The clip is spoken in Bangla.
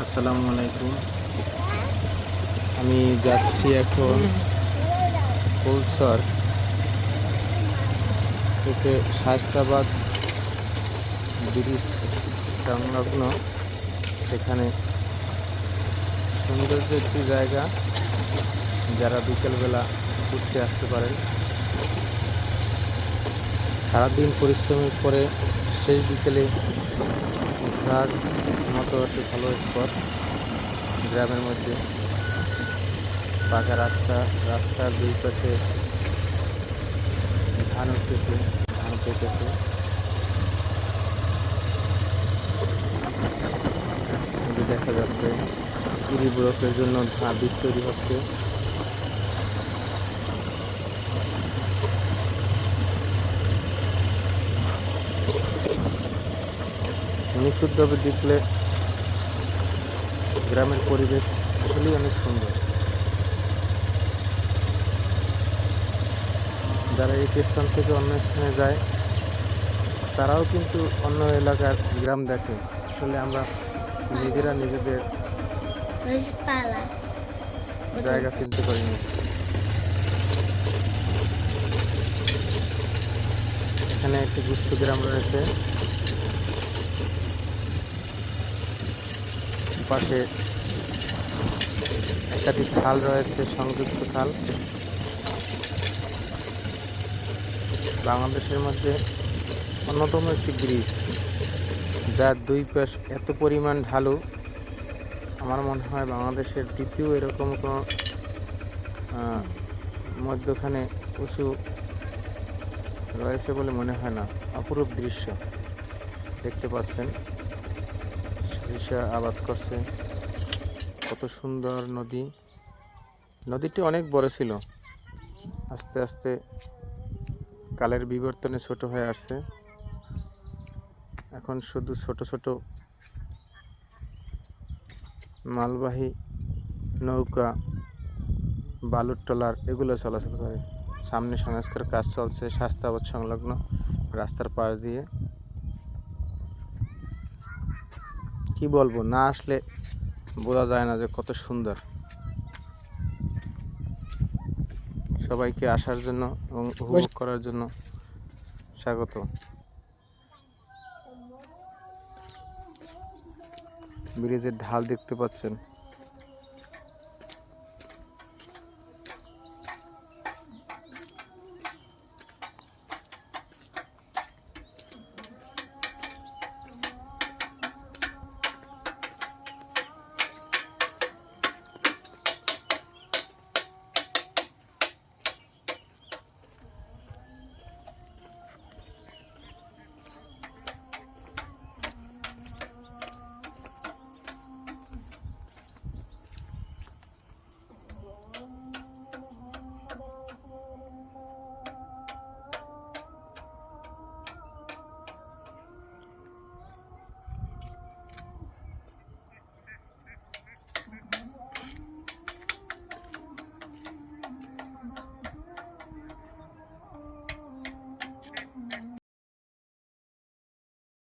আসসালামু আলাইকুম। আমি যাচ্ছি এখন ফুলচর থেকে শায়েস্তাবাদ ব্রিজ সংলগ্ন। সেখানে সৌন্দর্য একটি জায়গা, যারা বিকেলবেলা ঘুরতে আসতে পারেন। সারাদিন পরিশ্রমের পরে শেষ বিকেলে ঘোরার মতো একটি ভালো স্পট। গ্রামের মধ্যে পাকা রাস্তার দুই পাশে ধান উঠতেছে, ধান পেকেছে। এই যে দেখা যাচ্ছে ইরি ব্লকের জন্য বীজ তৈরি হচ্ছে। নিখুঁতভাবে দেখলে গ্রামের পরিবেশ আসলেই অনেক সুন্দর। যারা এক স্থান থেকে অন্য স্থানে যায়, তারাও কিন্তু অন্য এলাকার গ্রাম দেখে। আসলে আমরা নিজেরা নিজেদের জায়গা চিনতে পারিনি। এখানে একটি গুচ্ছ গ্রাম রয়েছে, পাশে একাধিক খাল রয়েছে, সংযুক্ত খাল। বাংলাদেশের মধ্যে অন্যতম একটি ব্রিজ, যার দুই পাশ এত পরিমাণ ঢালু। আমার মনে হয় বাংলাদেশের দ্বিতীয় এরকম কোনো মধ্যখানে উঁচু রয়েছে বলে মনে হয় না। অপরূপ দৃশ্য দেখতে পাচ্ছেন, সরিষা আবাদ করছে। কত সুন্দর নদী। নদীটি অনেক বড় ছিল, আস্তে আস্তে কালের বিবর্তনে ছোট হয়ে আসছে। এখন শুধু ছোট ছোট মালবাহী নৌকা, বালুর ট্রলার এগুলো চলাচল করে। সামনে সংস্কার কাজ চলছে শায়েস্তাবাদ সংলগ্ন রাস্তার পাশ দিয়ে। কি বলবো, না আসলে বোঝা যায় না যে কত সুন্দর। সবাইকে আসার জন্য এবং উপভোগ করার জন্য স্বাগত। ব্রিজের ঢাল দেখতে পাচ্ছেন।